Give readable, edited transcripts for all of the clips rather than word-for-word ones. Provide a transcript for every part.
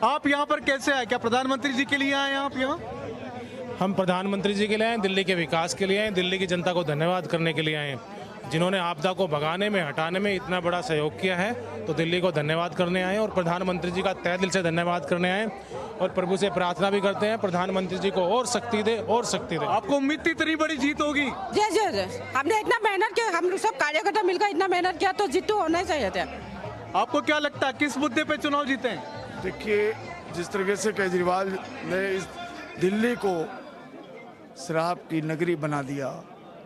आप यहाँ पर कैसे आए? क्या प्रधानमंत्री जी के लिए आए आप यहाँ? हम प्रधानमंत्री जी के लिए आए, दिल्ली के विकास के लिए आए, दिल्ली की जनता को धन्यवाद करने के लिए आए, जिन्होंने आपदा को भगाने में, हटाने में इतना बड़ा सहयोग किया है। तो दिल्ली को धन्यवाद करने आए और प्रधानमंत्री जी का तहे दिल से धन्यवाद करने आए और प्रभु से प्रार्थना भी करते हैं प्रधानमंत्री जी को और शक्ति दे, और शक्ति दे। आपको उम्मीद थी इतनी बड़ी जीत होगी? जय जय जय। हमने इतना मेहनत किया, हम सब कार्यकर्ता मिलकर इतना मेहनत किया, तो जीत तो होना ही चाहिए था। आपको क्या लगता है किस मुद्दे पे चुनाव जीते हैं? देखिए, जिस तरीके से केजरीवाल ने इस दिल्ली को शराब की नगरी बना दिया,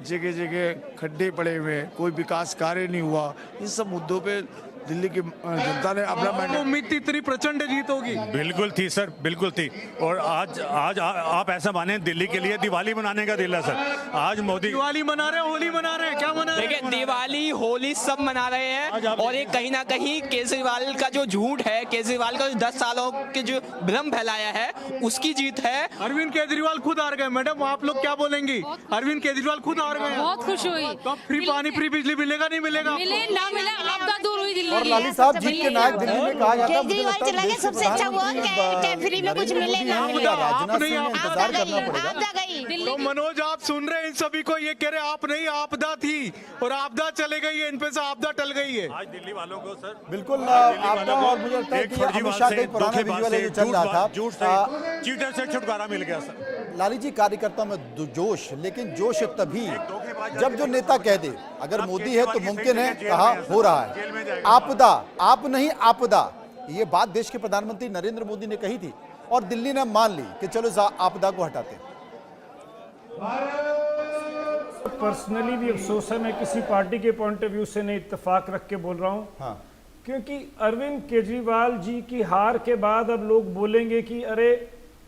जगह जगह खड्डे पड़े हुए, कोई विकास कार्य नहीं हुआ, इन सब मुद्दों पे दिल्ली की जनता ने अपना आपको उम्मीद थी इतनी प्रचंड जीत होगी? बिल्कुल थी सर, बिल्कुल थी। और आज आज आप ऐसा माने दिल्ली के लिए दिवाली मनाने का दिल है सर। आज मोदी दिवाली मना रहे हैं, होली मना रहे हैं, क्या मना रहे हैं? देखिए, दिवाली होली सब मना रहे हैं और ये कहीं ना कहीं केजरीवाल का जो झूठ है, केजरीवाल का जो 10 सालों के जो भ्रम फैलाया है, उसकी जीत है। अरविंद केजरीवाल खुद हार गए। मैडम, आप लोग क्या बोलेंगी? अरविंद केजरीवाल खुद हार गए। बहुत खुश हुई। तो फ्री पानी, फ्री बिजली मिलेगा, नहीं मिलेगा? मिले ना मिले, आपदा दूर हुई दिल्ली। और लाली साहब, जीत के नायक दिल्ली में कहा जाता है, केजरीवाल चला गया, सबसे अच्छा हुआ कि फ्री में कुछ मिले ना मिले। राजनाथ सिंह ने इंतजार करना पड़ेगा। आपदा गई। तो मनोज, आप सुन रहे हैं इन सभी को, ये कह रहे आप नहीं, आपदा थी और आपदा चले गई है, इन पे से आपदा टल गई है। आज दिल्ली वालों को सर बिल्कुल आपदा, और मुझे लगता है कि अमित शाह का पुराना विजुअल है जो चल रहा था, झूठ से, चीटर से छुटकारा मिल गया सर। लाली जी, कार्यकर्ता में जोश, लेकिन जोश तभी जब जो नेता कह दे अगर मोदी है तो मुमकिन है, कहा हो रहा है। आपदा, आप नहीं आपदा, ये बात देश के प्रधानमंत्री नरेंद्र मोदी ने कही थी और दिल्ली ने मान ली कि चलो आपदा को हटाते हैं। पर्सनली भी अफसोस है, मैं किसी पार्टी के पॉइंट ऑफ व्यू से नहीं, इत्तेफाक रख के बोल रहा हूँ। हाँ। क्योंकि अरविंद केजरीवाल जी की हार के बाद अब लोग बोलेंगे कि अरे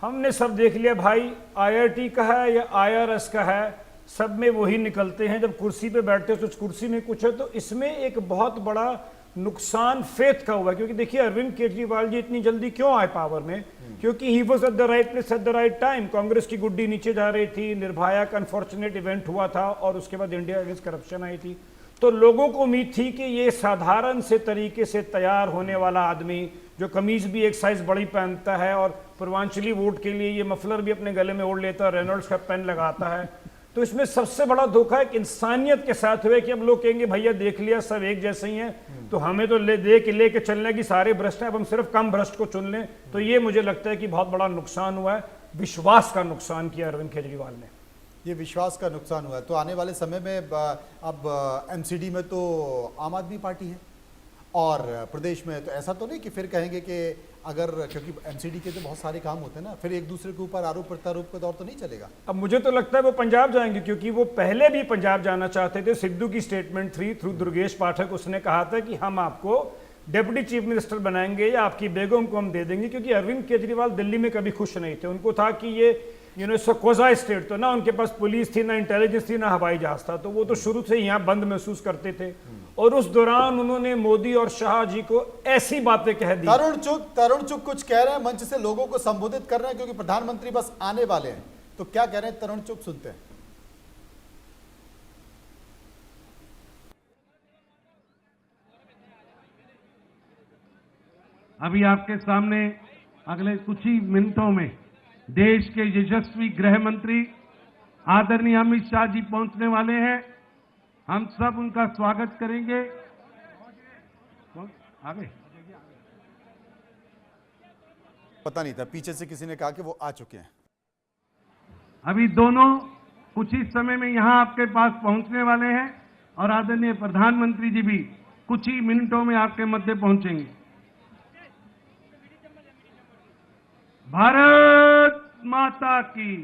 हमने सब देख लिया भाई, IIT का है या IRS का है, सब में वही निकलते हैं, जब कुर्सी पे बैठते हो तो कुर्सी में कुछ है। तो इसमें एक बहुत बड़ा नुकसान फेथ का हुआ। क्योंकि देखिए, अरविंद केजरीवाल जी इतनी जल्दी क्यों आए पावर में? क्योंकि he was at the right place at the right time. Congress की गुड्डी नीचे जा रही थी, निर्भया का अनफॉर्चुनेट इवेंट हुआ था और उसके बाद इंडिया अगेंस्ट करप्शन आई थी। तो लोगों को उम्मीद थी कि ये साधारण से तरीके से तैयार होने वाला आदमी, जो कमीज भी एक साइज बड़ी पहनता है और पूर्वांचली वोट के लिए ये मफलर भी अपने गले में ओढ़ लेता है, रेनॉल्ड्स का पेन लगाता है, तो इसमें सबसे बड़ा धोखा एक इंसानियत के साथ हुआ कि अब लोग कहेंगे भैया देख लिया सब एक जैसे ही हैं, तो हमें तो लेके चलने की सारे भ्रष्ट हैं, अब हम सिर्फ कम भ्रष्ट को चुन लें। तो ये मुझे लगता है कि बहुत बड़ा नुकसान हुआ है, विश्वास का नुकसान किया अरविंद केजरीवाल ने। ये विश्वास का नुकसान हुआ है। तो आने वाले समय में अब MCD में तो आम आदमी पार्टी है और प्रदेश में तो ऐसा तो नहीं कि फिर कहेंगे कि अगर, क्योंकि MCD के तो बहुत सारे काम होते हैं ना, फिर एक दूसरे के ऊपर आरोप प्रत्यारोप का दौर तो नहीं चलेगा। अब मुझे तो लगता है वो पंजाब जाएंगे, क्योंकि वो पहले भी पंजाब जाना चाहते थे। सिद्धू की स्टेटमेंट थी थ्रू दुर्गेश पाठक, उसने कहा था कि हम आपको डिप्टी चीफ मिनिस्टर बनाएंगे या आपकी बेगम को हम दे देंगे। क्योंकि अरविंद केजरीवाल दिल्ली में कभी खुश नहीं थे, उनको था कि ये कोजा स्टेट, तो ना उनके पास पुलिस थी, ना इंटेलिजेंस थी, ना हवाई जहाज था, तो वो तो शुरू से यहाँ बंद महसूस करते थे। और उस दौरान उन्होंने मोदी और शाह जी को ऐसी बातें कह दी। तरुण चुग कुछ कह रहे हैं, मंच से लोगों को संबोधित कर रहे हैं, क्योंकि प्रधानमंत्री बस आने वाले हैं। तो क्या कह रहे हैं तरुण चुग, सुनते हैं। अभी आपके सामने अगले कुछ ही मिनटों में देश के यशस्वी गृह मंत्री आदरणीय अमित शाह जी पहुंचने वाले हैं। हम सब उनका स्वागत करेंगे। आगे पता नहीं था, पीछे से किसी ने कहा कि वो आ चुके हैं। अभी दोनों कुछ ही समय में यहां आपके पास पहुंचने वाले हैं और आदरणीय प्रधानमंत्री जी भी कुछ ही मिनटों में आपके मध्य पहुंचेंगे। भारत माता की,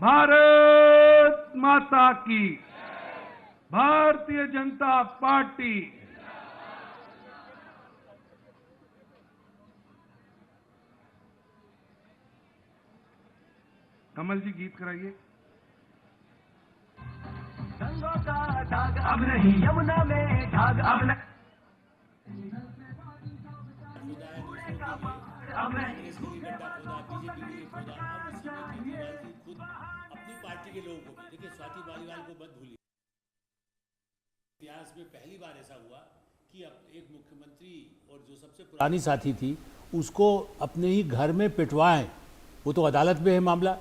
भारत माता की, भारतीय जनता पार्टी। कमल जी गीत कराइए। अब नहीं यमुना में धाग, अब नहीं अपनी पार्टी के लोगों को, देखिए स्वाति मालीवाल को मत भूलिए। इतिहास में पहली बार ऐसा हुआ कि अब एक मुख्यमंत्री और जो सबसे पुरानी साथी थी उसको अपने ही घर में पिटवाएं, वो तो अदालत में है मामला,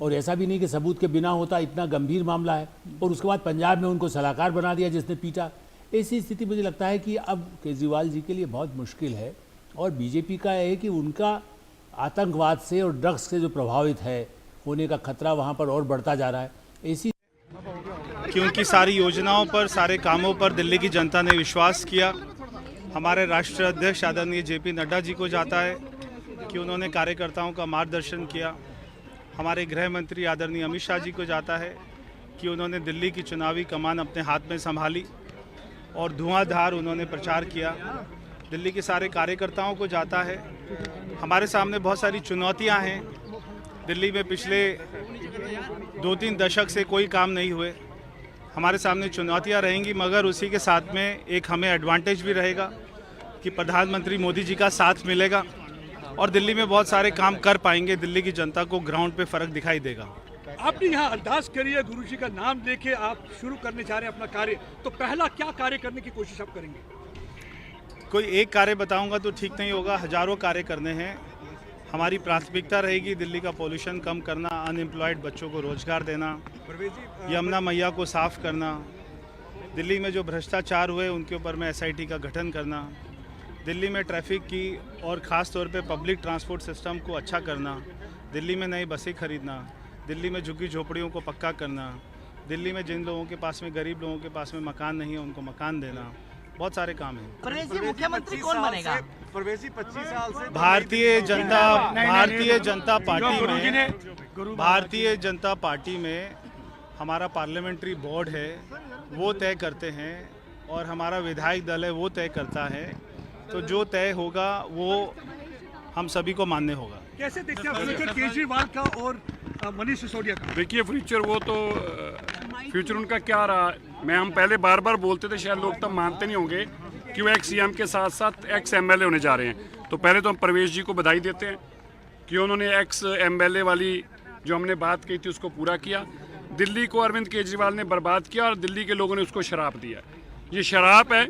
और ऐसा भी नहीं कि सबूत के बिना होता, इतना गंभीर मामला है। और उसके बाद पंजाब में उनको सलाहकार बना दिया जिसने पीटा। ऐसी स्थिति मुझे लगता है कि अब केजरीवाल जी के लिए बहुत मुश्किल है, और बीजेपी का है कि उनका आतंकवाद से और ड्रग्स से जो प्रभावित है होने का खतरा वहाँ पर और बढ़ता जा रहा है। ऐसी क्योंकि सारी योजनाओं पर, सारे कामों पर दिल्ली की जनता ने विश्वास किया। हमारे राष्ट्रीय अध्यक्ष आदरणीय जेपी नड्डा जी को जाता है कि उन्होंने कार्यकर्ताओं का मार्गदर्शन किया। हमारे गृह मंत्री आदरणीय अमित शाह जी को जाता है कि उन्होंने दिल्ली की चुनावी कमान अपने हाथ में संभाली और धुआंधार उन्होंने प्रचार किया। दिल्ली के सारे कार्यकर्ताओं को जाता है। हमारे सामने बहुत सारी चुनौतियां हैं। दिल्ली में पिछले 2-3 दशक से कोई काम नहीं हुए। हमारे सामने चुनौतियां रहेंगी, मगर उसी के साथ में एक हमें एडवांटेज भी रहेगा कि प्रधानमंत्री मोदी जी का साथ मिलेगा और दिल्ली में बहुत सारे काम कर पाएंगे। दिल्ली की जनता को ग्राउंड पे फर्क दिखाई देगा। आपने यहाँ अरदास करी है, गुरु जी का नाम लेके आप शुरू करने जा रहे हैं अपना कार्य, तो पहला क्या कार्य करने की कोशिश आप करेंगे? कोई एक कार्य बताऊंगा तो ठीक नहीं होगा, हजारों कार्य करने हैं। हमारी प्राथमिकता रहेगी दिल्ली का पोल्यूशन कम करना, अनएम्प्लॉयड बच्चों को रोजगार देना, यमुना मैया को साफ करना, दिल्ली में जो भ्रष्टाचार हुए उनके ऊपर में SIT का गठन करना, दिल्ली में ट्रैफिक की और ख़ास तौर पे पब्लिक ट्रांसपोर्ट सिस्टम को अच्छा करना, दिल्ली में नई बसें खरीदना, दिल्ली में झुग्गी झोपड़ियों को पक्का करना, दिल्ली में जिन लोगों के पास में, गरीब लोगों के पास में मकान नहीं है उनको मकान देना। बहुत सारे काम हैं। परवेज़ जी मुख्यमंत्री कौन बनेगा? परवेज़ जी 25 साल से भारतीय जनता पार्टी में हमारा पार्लियामेंट्री बोर्ड है, वो तय करते हैं, और हमारा विधायक दल है वो तय करता है। तो जो तय होगा वो हम सभी को मान्य होगा। कैसे देखते हैं फ्यूचर केजरीवाल का और मनीष सिसोदिया का? देखिए फ्यूचर, वो तो फ्यूचर उनका क्या रहा, हम पहले बार बार बोलते थे, शायद लोग तब मानते नहीं होंगे कि वो एक्स CM के साथ साथ एक्स MLA होने जा रहे हैं। तो पहले तो हम परवेश जी को बधाई देते हैं कि उन्होंने एक्स MLA वाली जो हमने बात की थी उसको पूरा किया। दिल्ली को अरविंद केजरीवाल ने बर्बाद किया और दिल्ली के लोगों ने उसको शराब दिया। ये शराब है,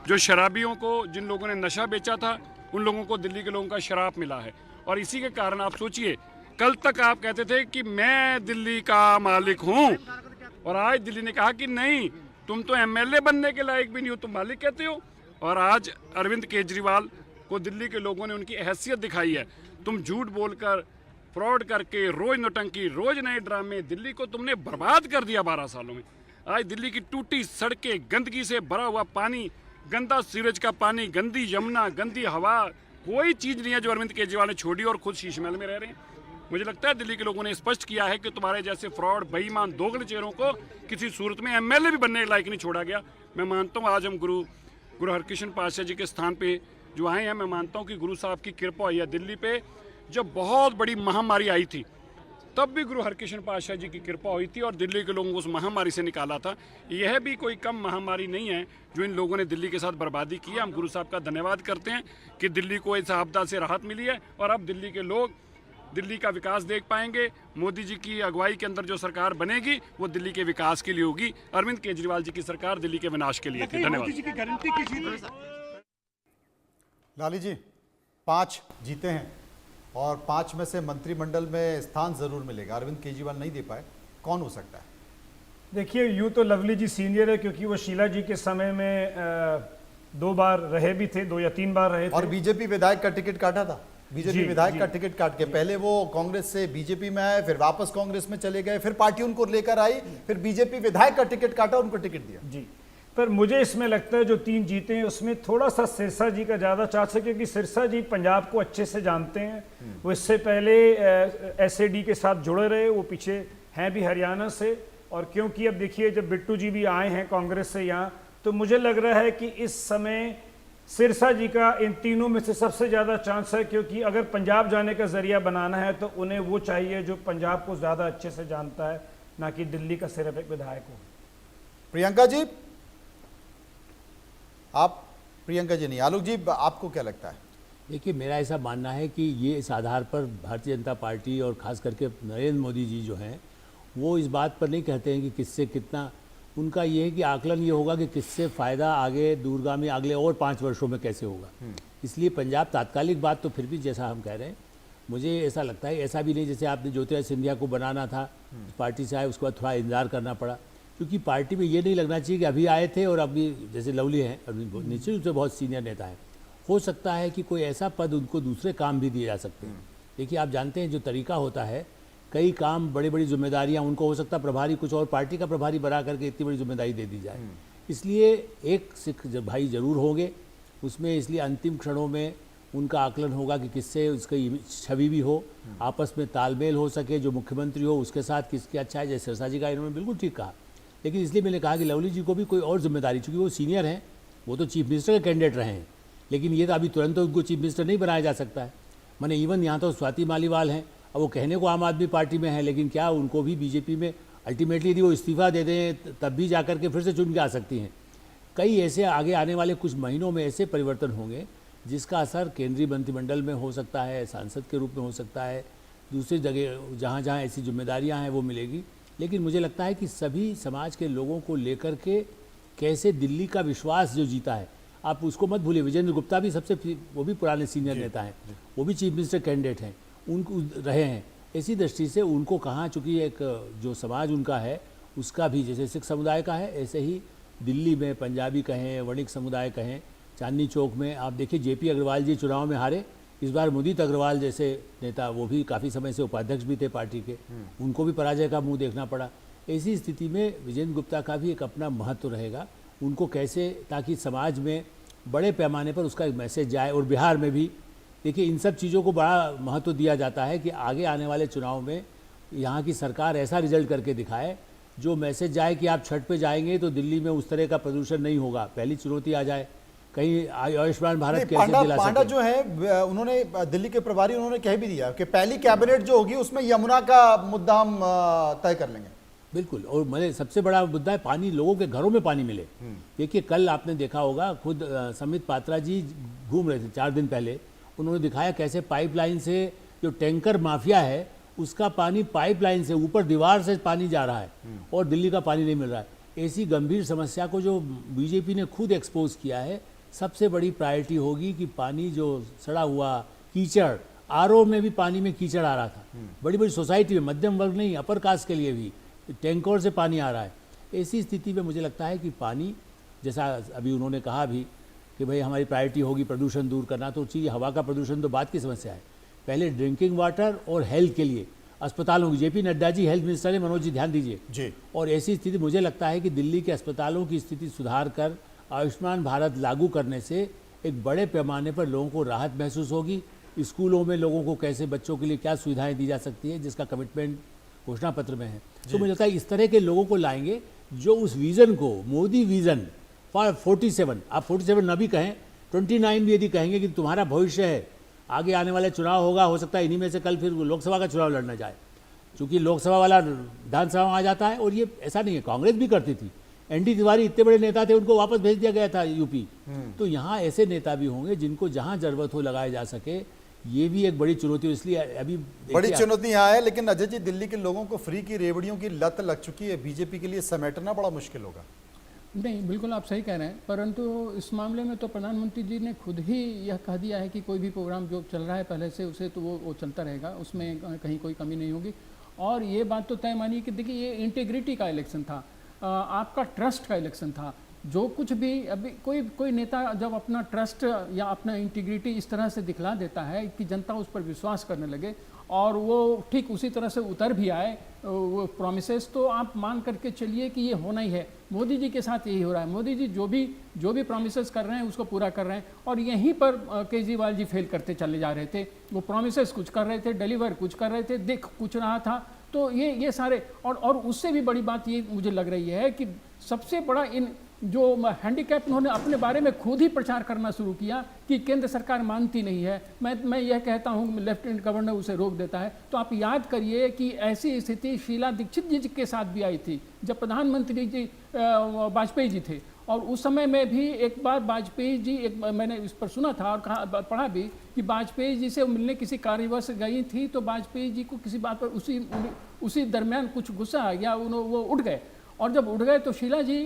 जो शराबियों को, जिन लोगों ने नशा बेचा था उन लोगों को दिल्ली के लोगों का शराब मिला है। और इसी के कारण आप सोचिए, कल तक आप कहते थे कि मैं दिल्ली का मालिक हूँ, और आज दिल्ली ने कहा कि नहीं, तुम तो MLA बनने के लायक भी नहीं हो, तुम मालिक कहते हो। और आज अरविंद केजरीवाल को दिल्ली के लोगों ने उनकी हैसियत दिखाई है। तुम झूठ बोलकर, फ्रॉड करके, रोज नौटंकी, रोज नए ड्रामे, दिल्ली को तुमने बर्बाद कर दिया 12 सालों में। आज दिल्ली की टूटी सड़कें, गंदगी से भरा हुआ पानी, गंदा सीवरेज का पानी, गंदी यमुना, गंदी हवा, कोई चीज़ नहीं है जो अरविंद केजरीवाल ने छोड़ी, और खुद शीश महल में रह रहे हैं। मुझे लगता है दिल्ली के लोगों ने स्पष्ट किया है कि तुम्हारे जैसे फ्रॉड, बेईमान, दोगले चेहरों को किसी सूरत में MLA भी बनने के लायक नहीं छोड़ा गया। मैं मानता हूँ आज हम गुरु हरकृष्ण पातशाह जी के स्थान पे जो आए हैं, मैं मानता हूँ कि गुरु साहब की कृपा हुई है। दिल्ली पे जब बहुत बड़ी महामारी आई थी तब भी गुरु हरकृष्ण पातशाह जी की कृपा हुई थी और दिल्ली के लोगों को उस महामारी से निकाला था। यह भी कोई कम महामारी नहीं है जो इन लोगों ने दिल्ली के साथ बर्बादी की है। हम गुरु साहब का धन्यवाद करते हैं कि दिल्ली को इस आपदा से राहत मिली है, और अब दिल्ली के लोग दिल्ली का विकास देख पाएंगे। मोदी जी की अगुवाई के अंदर जो सरकार बनेगी वो दिल्ली के विकास के लिए होगी। अरविंद केजरीवाल जी की सरकार दिल्ली के विनाश के लिए थी। धन्यवाद। लाली जी 5 जीते हैं और 5 में से मंत्रिमंडल में स्थान जरूर मिलेगा, अरविंद केजरीवाल नहीं दे पाए, कौन हो सकता है? देखिए, यूँ तो लवली जी सीनियर है क्योंकि वो शीला जी के समय में 2 बार रहे भी थे, 2 या 3 बार रहे थे। और बीजेपी विधायक का टिकट काटा था, बीजेपी विधायक का टिकट काट के पहले वो कांग्रेस से बीजेपी में आए, फिर वापस कांग्रेस में चले गए, फिर पार्टी उनको लेकर आई, फिर बीजेपी विधायक का टिकट काटा, उनको टिकट दिया। जी, पर मुझे इसमें लगता है जो 3 जीते हैं उसमें थोड़ा सा सिरसा जी का ज़्यादा चांस है, क्योंकि सिरसा जी पंजाब को अच्छे से जानते हैं। वो इससे पहले SAD के साथ जुड़े रहे, वो पीछे हैं भी हरियाणा से, और क्योंकि अब देखिए जब बिट्टू जी भी आए हैं कांग्रेस से यहाँ, तो मुझे लग रहा है कि इस समय सिरसा जी का इन तीनों में से सबसे ज़्यादा चांस है, क्योंकि अगर पंजाब जाने का जरिया बनाना है तो उन्हें वो चाहिए जो पंजाब को ज़्यादा अच्छे से जानता है, ना कि दिल्ली का सिर्फ एक विधायक हो। प्रियंका जी, आप प्रियंका जी नहीं, आलोक जी आपको क्या लगता है? देखिए, मेरा ऐसा मानना है कि ये इस आधार पर भारतीय जनता पार्टी और ख़ास करके नरेंद्र मोदी जी जो हैं वो इस बात पर नहीं कहते हैं कि किससे कितना, उनका ये है कि आकलन ये होगा कि किससे फ़ायदा आगे दूरगामी अगले और 5 वर्षों में कैसे होगा। इसलिए पंजाब तात्कालिक बात तो फिर भी जैसा हम कह रहे हैं, मुझे ऐसा लगता है ऐसा भी नहीं जैसे आपने ज्योतिरादित्य सिंधिया को बनाना था, पार्टी से आए उसके बाद थोड़ा इंतजार करना पड़ा, क्योंकि पार्टी में ये नहीं लगना चाहिए कि अभी आए थे और अभी जैसे लवली हैं, निश्चित रूप से बहुत सीनियर नेता हैं, हो सकता है कि कोई ऐसा पद उनको दूसरे काम भी दिए जा सकते हैं। देखिए आप जानते हैं जो तरीका होता है, कई काम बड़ी बड़ी जिम्मेदारियां उनको हो सकता है प्रभारी कुछ और पार्टी का प्रभारी बना करके इतनी बड़ी जिम्मेदारी दे दी जाए, इसलिए एक सिख भाई जरूर होंगे उसमें, इसलिए अंतिम क्षणों में उनका आकलन होगा कि किससे उसकी छवि भी हो, आपस में तालमेल हो सके, जो मुख्यमंत्री हो उसके साथ किसकी अच्छा है, जैसे सिरसा जी का इन्होंने बिल्कुल ठीक कहा, लेकिन इसलिए मैंने कहा कि लवली जी को भी कोई और जिम्मेदारी, चूँकि वो सीनियर हैं, वो तो चीफ मिनिस्टर के कैंडिडेट रहे हैं, लेकिन ये तो अभी तुरंत तो उनको चीफ मिनिस्टर नहीं बनाया जा सकता है। मैंने इवन यहाँ तो स्वाति मालीवाल हैं, अब वो कहने को आम आदमी पार्टी में है, लेकिन क्या उनको भी बीजेपी में अल्टीमेटली यदि वो इस्तीफा दे दें तब भी जा करके फिर से चुन के आ सकती हैं। कई ऐसे आगे आने वाले कुछ महीनों में ऐसे परिवर्तन होंगे जिसका असर केंद्रीय मंत्रिमंडल में हो सकता है, सांसद के रूप में हो सकता है, दूसरी जगह जहाँ जहाँ ऐसी जिम्मेदारियाँ हैं वो मिलेगी। लेकिन मुझे लगता है कि सभी समाज के लोगों को लेकर के कैसे दिल्ली का विश्वास जो जीता है, आप उसको मत भूलिए, विजेंद्र गुप्ता भी वो भी पुराने सीनियर नेता हैं, वो भी चीफ मिनिस्टर कैंडिडेट हैं, उनको रहे हैं, इसी दृष्टि से उनको कहाँ, चूँकि एक जो समाज उनका है उसका भी जैसे सिख समुदाय का है, ऐसे ही दिल्ली में पंजाबी कहें, वणिक समुदाय कहें, चांदनी चौक में आप देखिए जेपी अग्रवाल जी चुनाव में हारे, इस बार मुदित अग्रवाल जैसे नेता, वो भी काफ़ी समय से उपाध्यक्ष भी थे पार्टी के, उनको भी पराजय का मुंह देखना पड़ा। ऐसी स्थिति में विजेंद्र गुप्ता का भी एक अपना महत्व रहेगा, उनको कैसे, ताकि समाज में बड़े पैमाने पर उसका एक मैसेज जाए। और बिहार में भी देखिए इन सब चीज़ों को बड़ा महत्व दिया जाता है कि आगे आने वाले चुनाव में यहाँ की सरकार ऐसा रिजल्ट करके दिखाए जो मैसेज जाए कि आप छठ पे जाएंगे तो दिल्ली में उस तरह का प्रदूषण नहीं होगा। पहली चुनौती आ जाए, कहीं आयुष्मान भारत कैसे दिला सके। पांडा जो है उन्होंने दिल्ली के प्रभारी उन्होंने कह भी दिया कि पहली कैबिनेट जो होगी उसमें यमुना का मुद्दा हम तय कर लेंगे। बिल्कुल, और मैंने सबसे बड़ा मुद्दा है पानी, लोगों के घरों में पानी मिले। देखिए कल आपने देखा होगा, खुद समित पात्रा जी घूम रहे थे 4 दिन पहले, उन्होंने दिखाया कैसे पाइपलाइन से जो टैंकर माफिया है उसका पानी पाइपलाइन से ऊपर दीवार से पानी जा रहा है और दिल्ली का पानी नहीं मिल रहा है। ऐसी गंभीर समस्या को जो बीजेपी ने खुद एक्सपोज किया है, सबसे बड़ी प्रायोरिटी होगी कि पानी जो सड़ा हुआ कीचड़, आरओ में भी पानी में कीचड़ आ रहा था, बड़ी बड़ी सोसाइटी में, मध्यम वर्ग नहीं अपर कास्ट के लिए भी टैंकर से पानी आ रहा है। ऐसी स्थिति में मुझे लगता है कि पानी, जैसा अभी उन्होंने कहा भी कि भाई हमारी प्रायोरिटी होगी प्रदूषण दूर करना, तो चीज़ हवा का प्रदूषण तो बाद की समस्या है, पहले ड्रिंकिंग वाटर और हेल्थ के लिए अस्पतालों की, JP Nadda ji health minister है, मनोज जी ध्यान दीजिए जी। और ऐसी स्थिति मुझे लगता है कि दिल्ली के अस्पतालों की स्थिति सुधार कर आयुष्मान भारत लागू करने से एक बड़े पैमाने पर लोगों को राहत महसूस होगी। स्कूलों में लोगों को कैसे, बच्चों के लिए क्या सुविधाएं दी जा सकती है, जिसका कमिटमेंट घोषणा पत्र में है। तो मुझे लगता है इस तरह के लोगों को लाएंगे जो उस विजन को, मोदी विजन फॉर 47, आप 47 न भी कहें, 29 भी यदि कहेंगे कि तुम्हारा भविष्य है, आगे आने वाले चुनाव होगा, हो सकता है इन्हीं में से कल फिर लोकसभा का चुनाव लड़ना जाए, क्योंकि लोकसभा वाला विधानसभा में आ जाता है। और ये ऐसा नहीं है, कांग्रेस भी करती थी, एनडी तिवारी इतने बड़े नेता थे, उनको वापस भेज दिया गया था यूपी। तो यहाँ ऐसे नेता भी होंगे जिनको जहाँ जरूरत हो लगाए जा सके, ये भी एक बड़ी चुनौती हो। इसलिए अभी बड़ी चुनौती यहाँ है। लेकिन अजय जी, दिल्ली के लोगों को फ्री की रेवड़ियों की लत लग चुकी है, बीजेपी के लिए समेटना बड़ा मुश्किल होगा। नहीं, बिल्कुल आप सही कह रहे हैं, परंतु इस मामले में तो प्रधानमंत्री जी ने खुद ही यह कह दिया है कि कोई भी प्रोग्राम जो चल रहा है पहले से, उसे तो वो चलता रहेगा, उसमें कहीं कोई कमी नहीं होगी। और ये बात तो तय मानिए कि देखिए ये इंटीग्रिटी का इलेक्शन था, आपका ट्रस्ट का इलेक्शन था। जो कुछ भी अभी कोई नेता जब अपना ट्रस्ट या अपना इंटीग्रिटी इस तरह से दिखला देता है कि जनता उस पर विश्वास करने लगे और वो ठीक उसी तरह से उतर भी आए वो प्रॉमिसेस, तो आप मान करके चलिए कि ये होना ही है। मोदी जी के साथ यही हो रहा है, मोदी जी जो भी प्रॉमिसेस कर रहे हैं उसको पूरा कर रहे हैं। और यहीं पर केजरीवाल जी फेल करते चले जा रहे थे, वो प्रॉमिसेस कुछ कर रहे थे, डिलीवर कुछ कर रहे थे, दिख कुछ रहा था। तो ये सारे और उससे भी बड़ी बात ये मुझे लग रही है कि सबसे बड़ा इन जो हैंडीकैप, उन्होंने अपने बारे में खुद ही प्रचार करना शुरू किया कि केंद्र सरकार मानती नहीं है। मैं यह कहता हूँ लेफ्टिनेंट गवर्नर उसे रोक देता है। तो आप याद करिए कि ऐसी स्थिति शीला दीक्षित जी के साथ भी आई थी जब प्रधानमंत्री जी वाजपेयी जी थे। और उस समय में भी एक बार वाजपेयी जी, मैंने इस पर सुना था और पढ़ा भी कि वाजपेयी जी से मिलने किसी कार्यवश गई थी, तो वाजपेयी जी को किसी बात पर उसी दरमियान कुछ गुस्सा आ गया, वो उठ गए और जब उठ गए तो शीला जी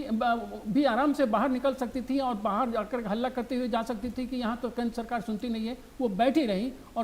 भी आराम से बाहर निकल सकती थी और बाहर जाकर हल्ला करते हुए जा सकती थी कि यहाँ तो केंद्र सरकार सुनती नहीं है। वो बैठी रही और